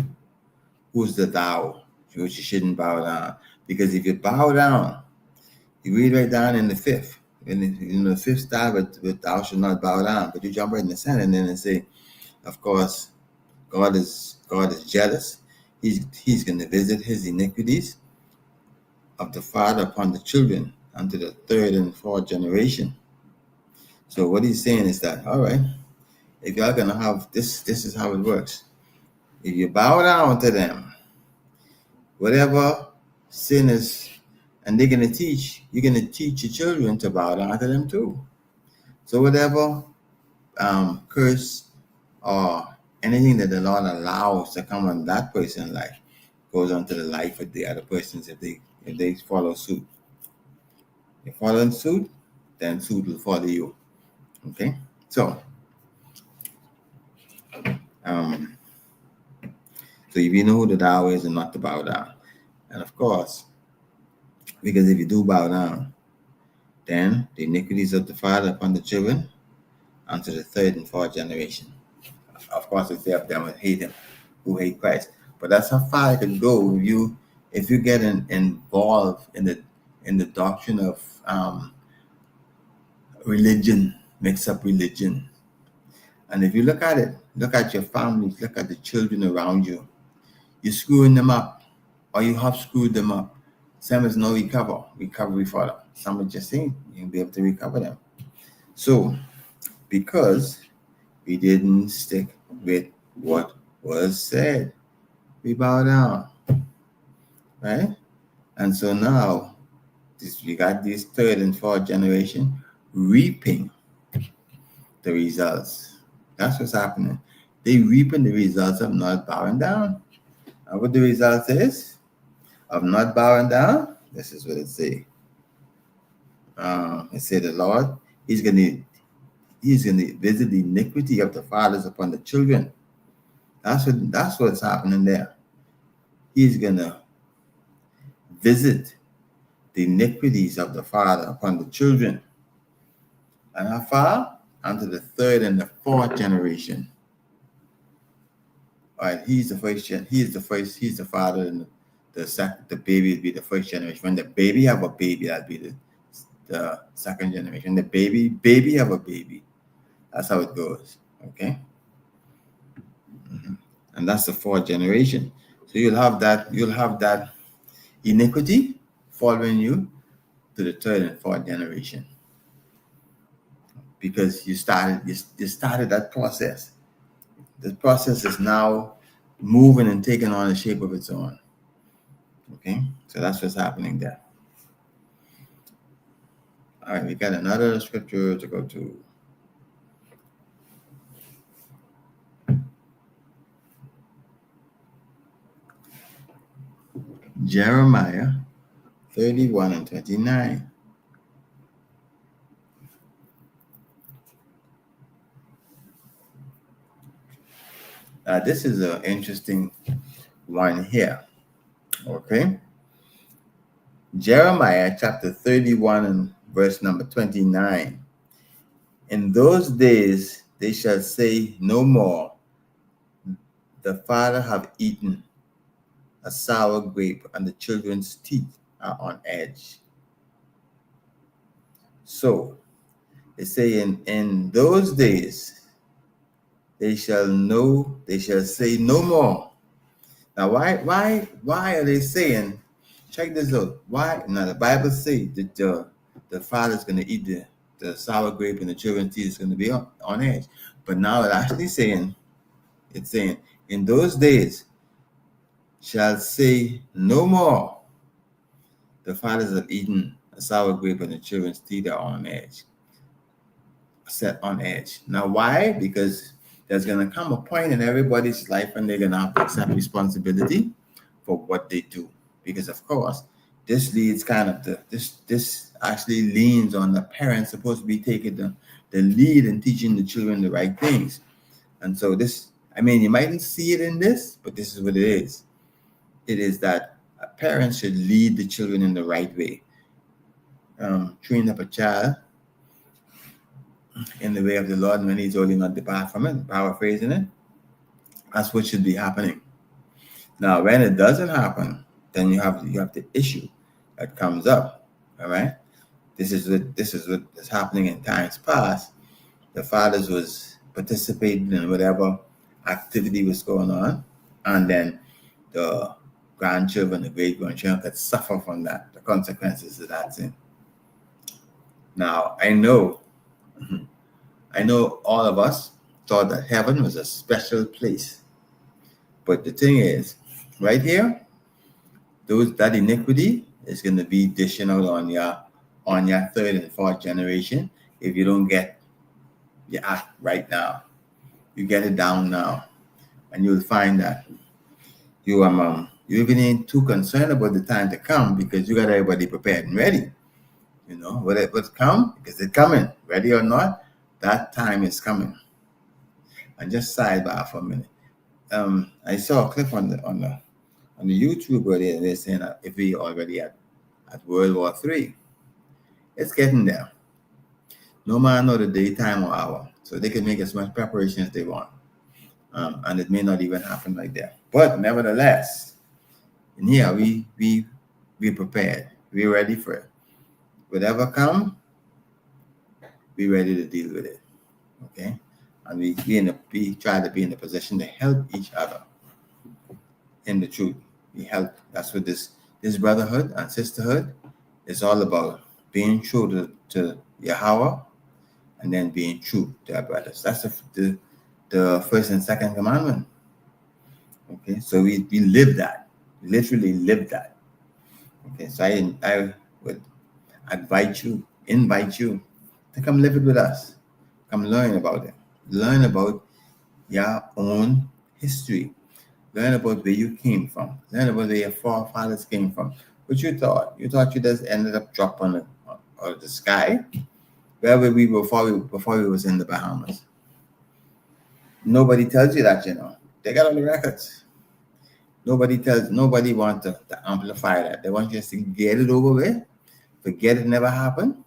which you shouldn't bow down. Because if you bow down, you read right down in the fifth. In the fifth style with thou shalt not bow down, but you jump right in the center and then say, of course, God is jealous. He's going to visit his iniquities of the father upon the children unto the third and fourth generation. So what he's saying is that, all right, if y'all going to have this is how it works. If you bow down to them, whatever sin is, and they're going to teach, you're going to teach your children to bow down to them too. So whatever curse or anything that the Lord allows to come on that person's life goes on to the life of the other persons if they follow suit. If you follow suit, then suit will follow you. Okay? So if you know who the thou is and not to bow down. And of course, because if you do bow down, then the iniquities of the father upon the children unto the third and fourth generation. Of course, if they have them who hate him, who hate Christ. But that's how far it can go if you get involved in the doctrine of religion, mix up religion. And if you look at it, look at your families, look at the children around you, you're screwing them up, or you have screwed them up. Some is no recovery for them. Some are just saying you can be able to recover them. So, because we didn't stick with what was said, we bow down, right? And so now, we got this third and fourth generation reaping the results. That's what's happening. They reaping the results of not bowing down. And what the result is of not bowing down, this is what it say. It say the Lord, He's gonna visit the iniquity of the fathers upon the children. That's what's happening there. He's gonna visit the iniquities of the father upon the children, and how far? Unto the third and the fourth generation. All right, he's the father, and the baby will be the first generation. When the baby have a baby, that'll be the second generation. The baby have a baby. That's how it goes. Okay. And that's the fourth generation. So you'll have that iniquity following you to the third and fourth generation, because you started that process. The process is now moving and taking on a shape of its own. Okay, so that's what's happening there. All right, we got another scripture to go to. Jeremiah 31 and 29. This is an interesting one here. Okay. Jeremiah chapter 31 and verse number 29. In those days they shall say no more, the father have eaten a sour grape, and the children's teeth are on edge. So they say in those days they shall say no more. Now why are they saying, check this out, why? Now the Bible says that the father's going to eat the sour grape and the children's teeth is going to be on edge. But now it's saying in those days shall say no more, the fathers have eaten a sour grape and the children's teeth are on edge, set on edge. Now why? Because there's going to come a point in everybody's life when they're going to have to accept responsibility for what they do. Because of course, this leads this actually leans on the parents supposed to be taking the lead in teaching the children the right things. And so you mightn't see it in this, but this is what it is. It is that parents should lead the children in the right way. Train up a child in the way of the Lord, and when he's old, not depart from it, paraphrasing it. That's what should be happening. Now, when it doesn't happen, then you have the issue that comes up. All right. This is what is happening in times past. The fathers was participating in whatever activity was going on, and then the grandchildren, the great grandchildren could suffer from that, the consequences of that sin. Now, I know all of us thought that heaven was a special place. But the thing is, right here, that iniquity is going to be dishing out on your third and fourth generation if you don't get your act right now. You get it down now, and you'll find that you even ain't too concerned about the time to come, because you got everybody prepared and ready. You know, whatever's come, because it's coming, ready or not, that time is coming. And just sidebar for a minute. I saw a clip on the YouTube where they're saying that if we already at World War III, it's getting there. No man know the day, time, or hour, so they can make as much preparation as they want, and it may not even happen like that. But nevertheless, in here we prepared, we ready for it. Whatever come, we ready to deal with it. Okay, and we try to be in the position to help each other in the truth. We help. That's what this brotherhood and sisterhood is all about: being true to Yahweh, and then being true to our brothers. That's the first and second commandment. Okay, so we live that. We literally live that. Okay, so I would invite you to come live it with us. Come learn about it. Learn about your own history. Learn about where you came from. Learn about where your forefathers came from. What you thought? You thought you just ended up dropping out of the sky? Where were we before we was in the Bahamas? Nobody tells you that, you know. They got all the records. Nobody wants to amplify that. They want you just to get it over with forget it never happened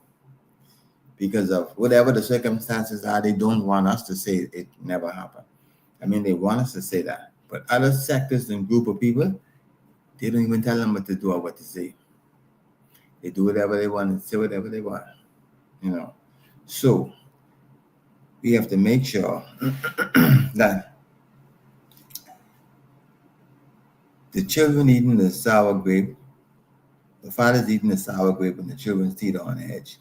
because of whatever the circumstances are. They don't want us to say it never happened. I mean, they want us to say that. But other sectors and group of people, they don't even tell them what to do or what to say. They do whatever they want and say whatever they want, you know. So we have to make sure that the children eating the sour grape, the father's eating the sour grape and the children's teeth are on edge.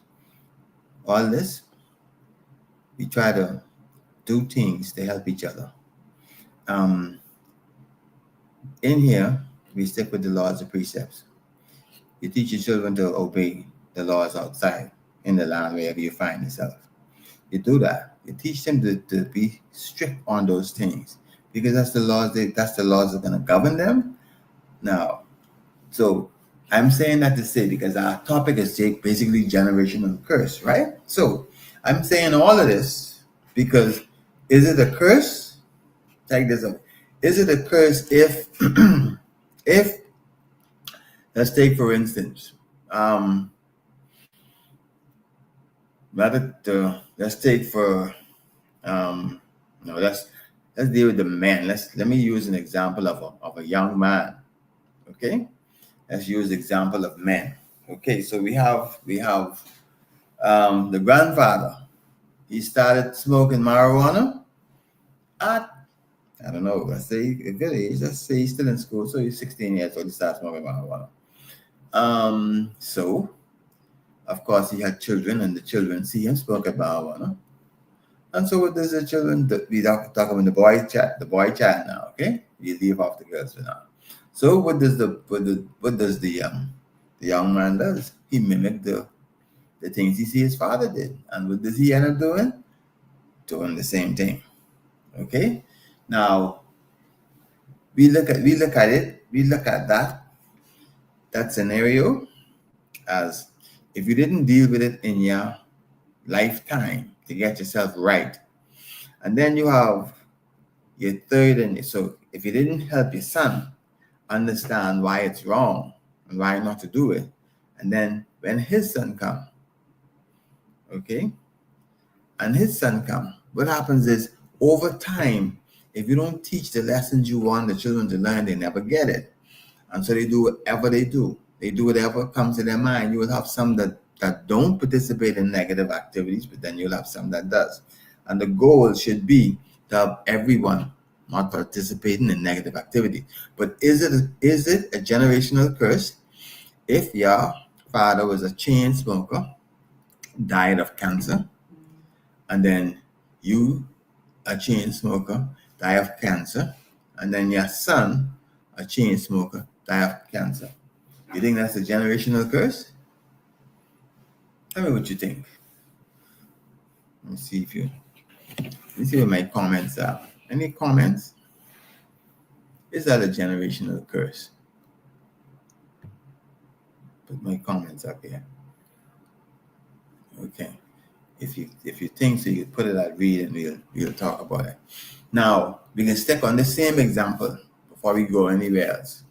All this, we try to do things to help each other. In here, we stick with the laws and precepts. You teach your children to obey the laws outside in the land wherever you find yourself. You do that. You teach them to be strict on those things because that's the laws that are going to govern them. Now, so I'm saying that to say because our topic is basically generational curse, right? So I'm saying all of this because is it a curse? Take this up. Is it a curse if let's take for instance, let's take for let's deal with the man. Let me use an example of a young man. Okay, let's use the example of men. Okay, so we have the grandfather. He started smoking marijuana at, I don't know, let's say a village. Let's say he's still in school, so he's 16 years old. He started smoking marijuana. So of course he had children, and the children see him smoking marijuana. And so what does the children do? We talk about the boy child now, okay? We leave off the girls for now. So what does the young man does? He mimicked the things he see his father did. And what does he end up doing? Doing the same thing. Okay? Now we look at that scenario as if you didn't deal with it in your lifetime to get yourself right, and then you have your third, and so if you didn't help your son understand why it's wrong and why not to do it, and then when his son come, okay, and his son come, what happens is over time, if you don't teach the lessons you want the children to learn, they never get it. And so they do whatever they do. They do whatever comes to their mind. You will have some that don't participate in negative activities, but then you'll have some that does. And the goal should be to have everyone not participating in negative activity. But is it a generational curse if your father was a chain smoker, died of cancer, and then you, a chain smoker, die of cancer, and then your son, a chain smoker, die of cancer? You think that's a generational curse? Tell me what you think. Let me see what my comments are. Any comments? Is that a generational curse? Put my comments up here. Okay. If you think so, you put it at read and we'll talk about it. Now we can stick on the same example before we go anywhere else.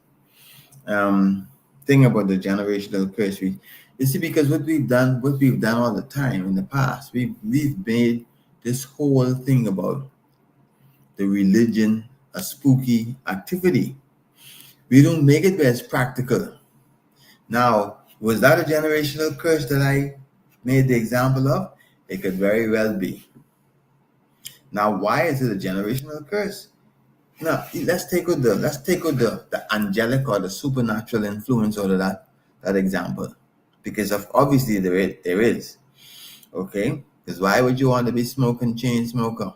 Thing about the generational curse, you see, because what we've done all the time in the past, we've made this whole thing about the religion a spooky activity. We don't make it where it's practical. Now, was that a generational curse that I made the example of? It could very well be. Now, why is it a generational curse? Now, let's take with the angelic or the supernatural influence out of that example, because obviously there is. Okay, because why would you want to be smoking chain smoker?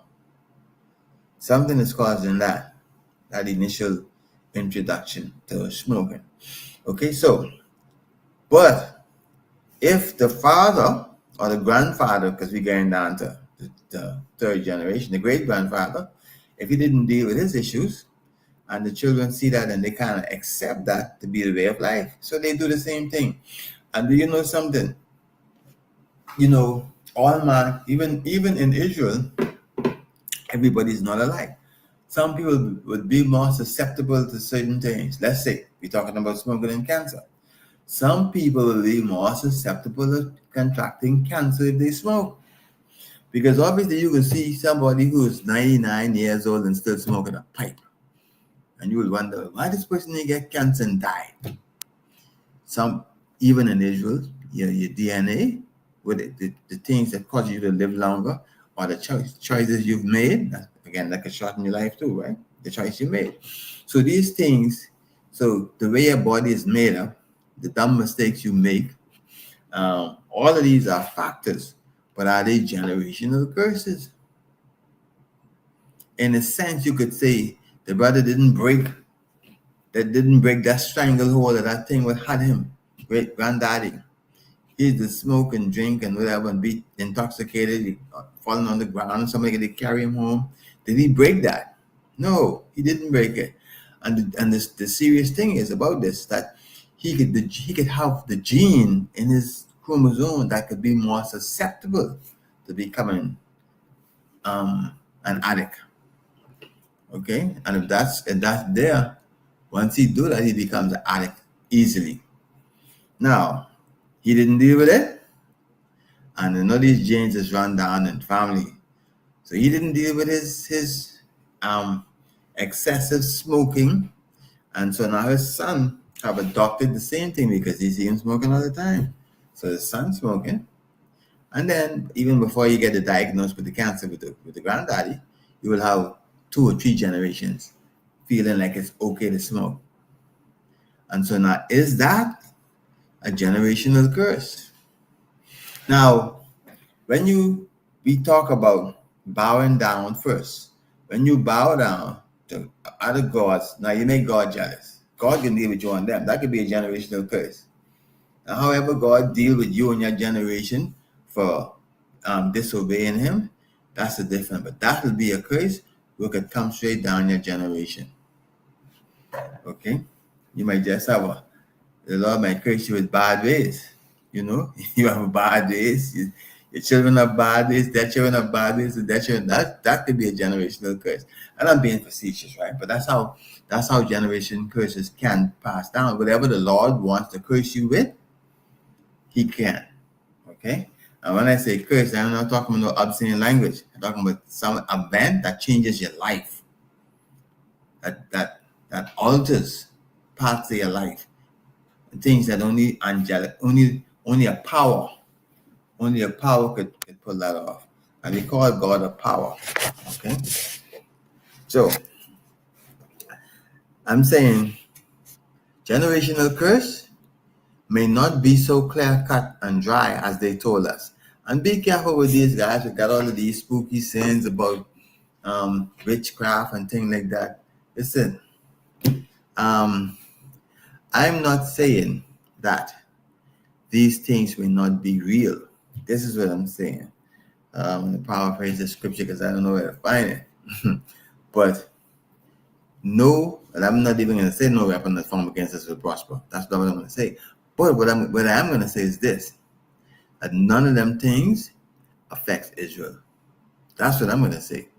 Something is causing that initial introduction to smoking. Okay, so, but if the father or the grandfather, because we're getting down to the third generation, the great grandfather, if he didn't deal with his issues, and the children see that and they kind of accept that to be the way of life, so they do the same thing. And do you know something? You know, all man, even in Israel, everybody's not alike. Some people would be more susceptible to certain things. Let's say we're talking about smoking and cancer. Some people will be more susceptible to contracting cancer if they smoke. Because obviously you can see somebody who's 99 years old and still smoking a pipe. And you will wonder, why this person didn't get cancer and die? Some, even individuals, your DNA, with the things that cause you to live longer, or the choices you've made, that could shorten your life too, right? The choice you made. So these things, so the way your body is made up, the dumb mistakes you make, all of these are factors, but are they generational curses? In a sense, you could say the brother didn't break that stranglehold of that thing what had him, great granddaddy. He's the smoke and drink and whatever and be intoxicated, falling on the ground, somebody could carry him home. Did he break that? No, he didn't break it. And the serious thing is about this, that he could have the gene in his chromosome that could be more susceptible to becoming an addict. Okay, and if that's there, once he do that, he becomes an addict easily. Now, he didn't deal with it, and none of these genes is run down in family. So he didn't deal with his excessive smoking, and so now his son have adopted the same thing because he see him smoking all the time. So his son smoking, and then even before you get the diagnosis with the cancer with the granddaddy, you will have 2 or 3 generations feeling like it's okay to smoke. And so now, is that a generational curse? Now, when we talk about bowing down first, when you bow down to other gods, now you make God jealous. God can deal with you on them. That could be a generational curse. Now, however God deal with you and your generation for disobeying him, that's a different, but that will be a curse which could come straight down your generation. Okay? You might just have the Lord might curse you with bad ways. You know, you have bad ways. Your children have bad ways. Their children have bad ways. Their children, that could be a generational curse. And I'm being facetious, right? But that's how generation curses can pass down. Whatever the Lord wants to curse you with, he can. Okay? And when I say curse, I'm not talking about no obscene language. I'm talking about some event that changes your life. That alters parts of your life. Things that only angelic, only a power could pull that off. And we call God a power. Okay? So I'm saying generational curse may not be so clear-cut and dry as they told us. And be careful with these guys who got all of these spooky sins about witchcraft and things like that. Listen, I'm not saying that these things may not be real. This is what I'm saying. I'm going to paraphrase the scripture because I don't know where to find it. But no, and I'm not even going to say no weapon that's formed against us will prosper. That's not what I'm going to say. But what I am going to say is this, that none of them things affects Israel. That's what I'm going to say.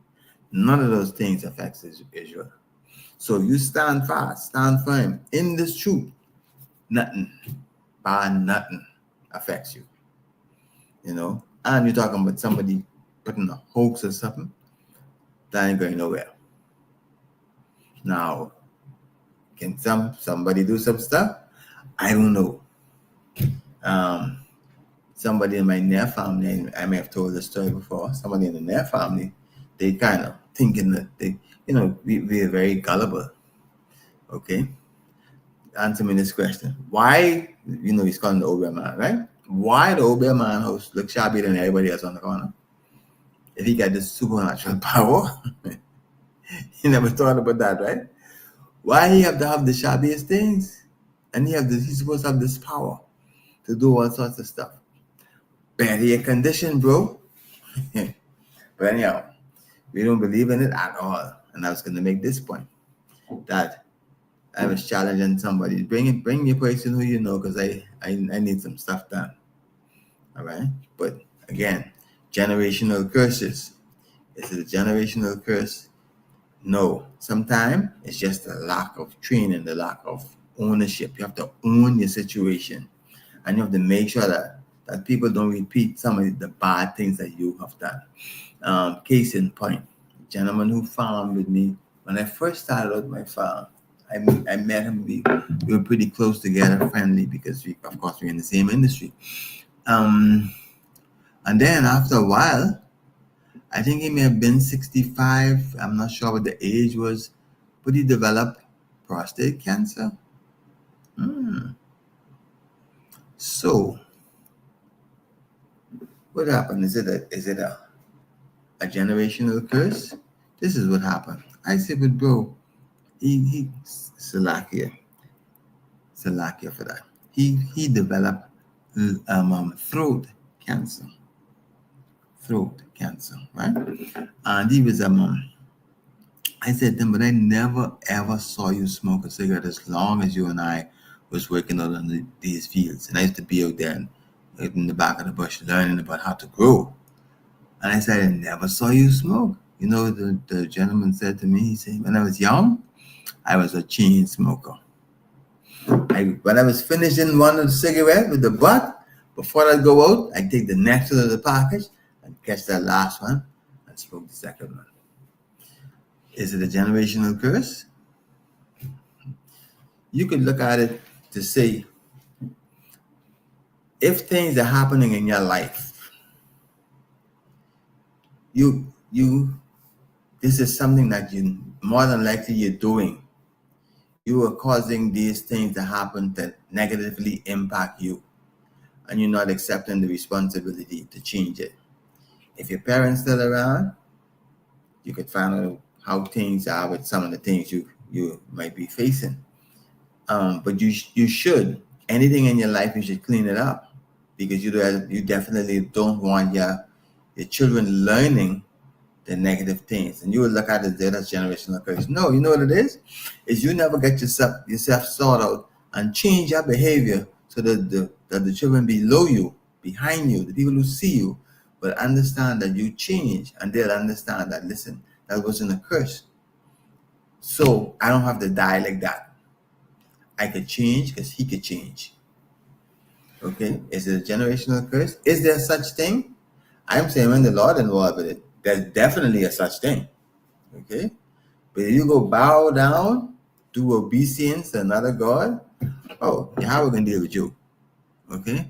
None of those things affects Israel. So you stand fast, stand firm in this truth. Nothing affects you. You know, and you're talking about somebody putting a hoax or something, that ain't going nowhere. Now, can somebody do some stuff? I don't know. Somebody in my near family, I may have told the story before, somebody in the near family, they kind of thinking that we are very gullible. Okay? Answer me this question. Why, he's calling the Obeah man, right? Why the Obeah man house look shabby than everybody else on the corner? If he got this supernatural power, he never thought about that, right? Why he have to have the shabbiest things? And he's supposed to have this power to do all sorts of stuff. Better your condition, bro. But anyhow, we don't believe in it at all. And I was going to make this point, that I was challenging somebody. Bring your person who you know, because I need some stuff done. All right? But again, generational curses. Is it a generational curse? No. Sometimes it's just a lack of training, the lack of ownership. You have to own your situation, and you have to make sure that people don't repeat some of the bad things that you have done. Case in point, the gentleman who farmed with me when I first started out my farm, I met him. We were pretty close together, friendly, because of course we're in the same industry. And then after a while, I think he may have been 65. I'm not sure what the age was, but he developed prostate cancer. So, what happened? Is it a generational curse? This is what happened. I said, but bro, he Salakia for that. He developed throat cancer, right? And he was I said to him, but I never ever saw you smoke a cigarette as long as you and I was working out in these fields. And I used to be out there in the back of the bush learning about how to grow. And I said, I never saw you smoke. You know, the gentleman said to me, he said, when I was young, I was a chain smoker. When I was finishing one of the cigarettes with the butt, before I go out, I take the next one of the package and catch that last one and smoke the second one. Is it a generational curse? You could look at it to say, if things are happening in your life, this is something that you more than likely you're doing. You are causing these things to happen that negatively impact you, and you're not accepting the responsibility to change it. If your parents still around, you could find out how things are with some of the things you might be facing. But you should, anything in your life, you should clean it up, because you definitely don't want your children learning the negative things. And you will look at it as generational curse. No, you know what it is? Is you never get yourself sorted out and change your behavior so that the children below you, behind you, the people who see you, will understand that you change, and they'll understand that, listen, that wasn't a curse. So I don't have to die like that. I could change because he could change. Okay? Is it a generational curse? Is there such thing? I'm saying when the Lord involved with it, there's definitely a such thing. Okay? But if you go bow down, do obeisance to another God, Yahweh can deal with you. Okay?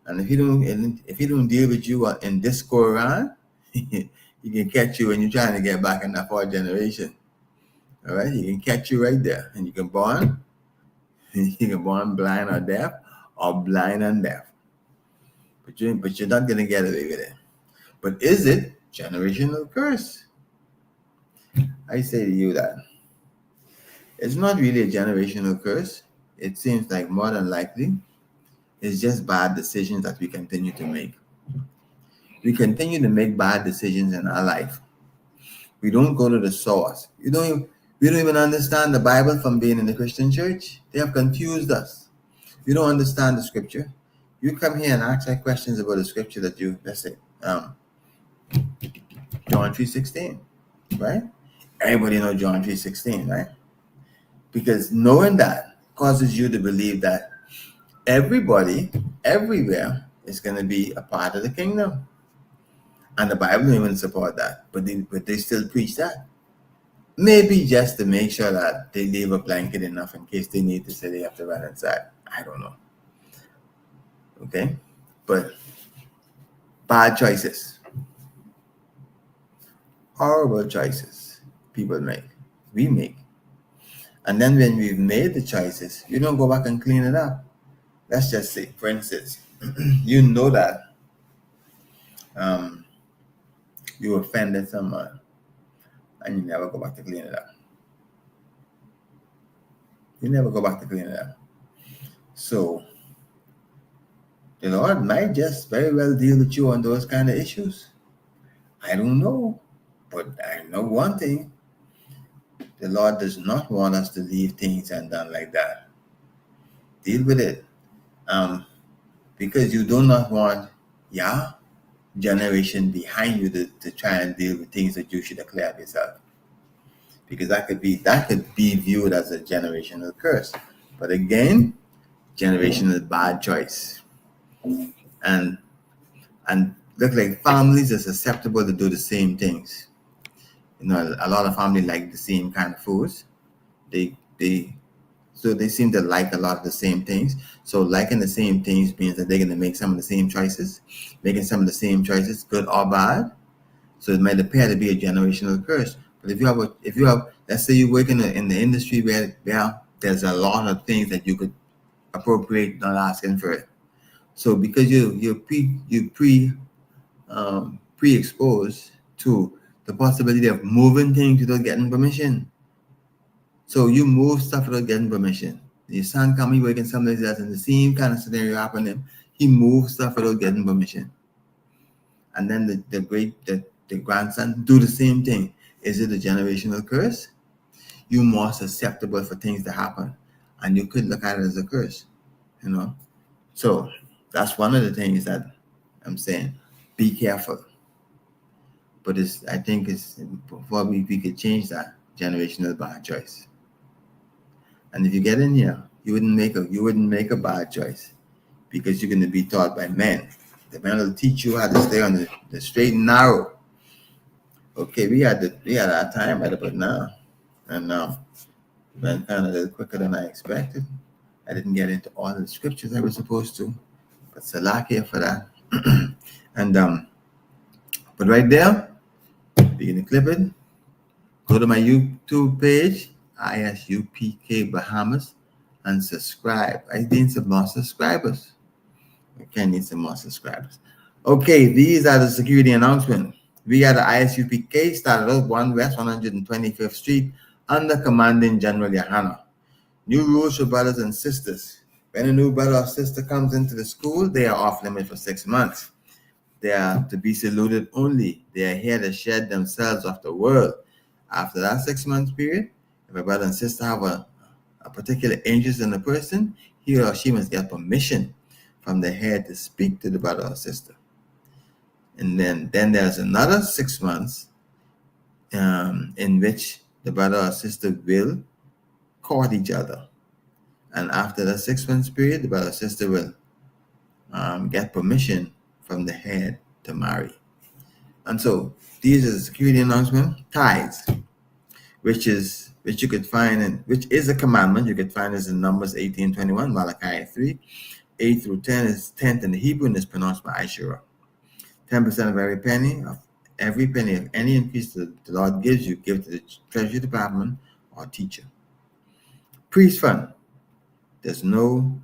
And if he don't deal with you in this Quran, he can catch you when you're trying to get back in that fourth generation. All right? He can catch you right there. And you can born blind or deaf, or blind and deaf. But you're not going to get away with it. But is it generational curse? I say to you that it's not really a generational curse. It seems like more than likely it's just bad decisions that we continue to make. We continue to make bad decisions in our life. We don't go to the source. We don't even understand the Bible from being in the Christian church. They have confused us. You don't understand the scripture. You come here and ask like questions about the scripture that let's say, John 3:16, right? Everybody knows John 3:16, right? Because knowing that causes you to believe that everybody, everywhere, is going to be a part of the kingdom. And the Bible don't even support that, but they still preach that. Maybe just to make sure that they leave a blanket enough in case they need to say they have to run inside. I don't know. Okay? But bad choices. Horrible choices people make. We make. And then when we've made the choices, you don't go back and clean it up. Let's just say, for instance, you know that you offended someone and you never go back to clean it up. You never go back to clean it up. So the Lord might just very well deal with you on those kind of issues. I don't know. But I know one thing. The Lord does not want us to leave things undone like that. Deal with it. Because you do not want your generation behind you to try and deal with things that you should declare of yourself. Because that could be viewed as a generational curse. But again, generation is bad choice. And look like families are susceptible to do the same things. You know, a lot of families like the same kind of foods. So they seem to like a lot of the same things. So liking the same things means that they're going to make some of the same choices, making some of the same choices, good or bad. So it might appear to be a generational curse. But if you have, let's say you work in the industry where there's a lot of things that you could appropriate, not asking for it. So because you're pre-exposed to the possibility of moving things without getting permission. So you move stuff without getting permission. Your son come, he working someplace else, and the same kind of scenario happened to him. He moved stuff without getting permission. And then the grandson do the same thing. Is it a generational curse? You're more susceptible for things to happen, and you could look at it as a curse, you know. So that's one of the things that I'm saying. Be careful. But I think before we could change that, generational bad choice. And if you get in here, you wouldn't make a bad choice, because you're going to be taught by men. The men will teach you how to stay on the straight and narrow. Okay, we had our time right about now, and it went kind of a little quicker than I expected. I didn't get into all the scriptures I was supposed to, but Salakia for that. And but right there, we're gonna clip it. Go to my YouTube page, ISUPK Bahamas, and subscribe. I need some more subscribers. Okay, need some more subscribers. Okay, these are the security announcements. We got the ISUPK started out 1 West 125th Street under Commanding General Yahana. New rules for brothers and sisters. When a new brother or sister comes into the school, they are off limit for 6 months. They are to be saluted only. They are here to shed themselves off the world. After that 6 month period, if a brother and sister have a particular interest in the person, he or she must get permission from the head to speak to the brother or sister. And then there's another 6 months in which the brother or sister will court each other. And after the 6 months period, the brother or sister will get permission from the head to marry. And so these are the security announcement. Tithes, which you could find which is a commandment. You could find this in Numbers 18:21, Malachi 3, 8 through 10 is 10th in the Hebrew and is pronounced by Ashura. 10% of every penny of any increase that the Lord gives you, give to the treasury department or teacher. Priest fund. There's no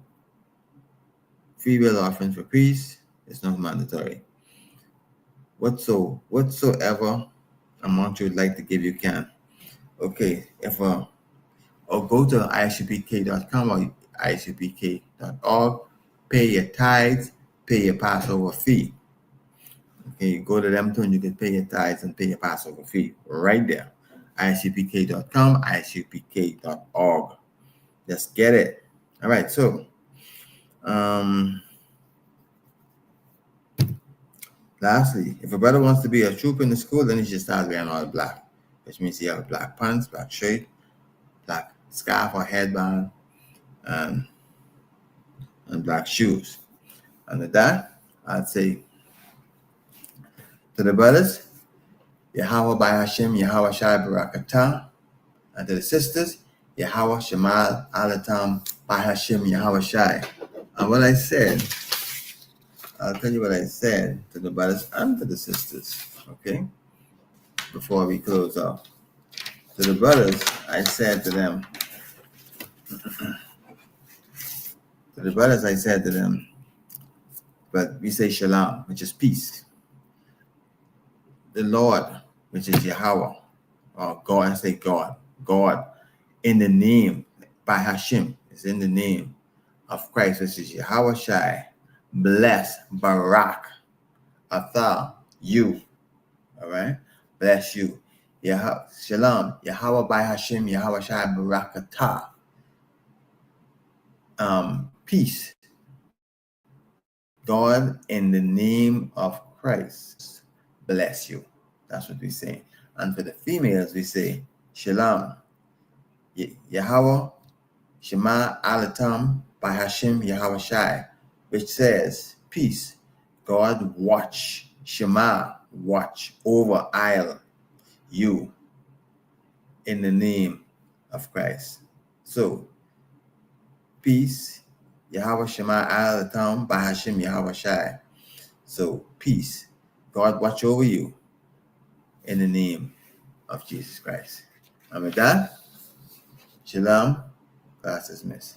free will offering for priests. It's not mandatory. Whatsoever amount you would like to give, you can. Okay, or go to isupk.com or isupk.org, pay your tithes, pay your Passover fee. Okay, you go to them too and you can pay your tithes and pay your Passover fee right there. isupk.com, isupk.org. Just get it. All right, so lastly, if a brother wants to be a troop in the school, then he should start wearing all black, which means he have black pants, black shirt, black scarf or headband, and black shoes. And with that, I'd say to the brothers, Yahweh by Hashem, Yahweh Shai Barakatah, and to the sisters, Yahweh Shemal Alatam by Hashem, Yahweh Shai. And what I said, I'll tell you what I said to the brothers and to the sisters, okay? Before we close off. To the brothers, I said to them, but we say shalom, which is peace. The Lord, which is Yahweh, or God, I say God, in the name, by Hashem, is in the name of Christ, which is Yahweh Shai, bless, Barak, Atha, you, all right? Bless you. Shalom, Yahweh by Hashem, Yahweh Shai, Barakatah. Peace. God, in the name of Christ, bless you. That's what we say. And for the females, we say, Shalom, Yahweh Shema Alatam by Hashem Yahawashi, which says, peace. God watch. Shema, watch over you in the name of Christ. So, peace. Yahweh Shema Alatam by Hashem Yahawashi. So, peace. God watch over you in the name of Jesus Christ. And with that, shalom, class dismissed.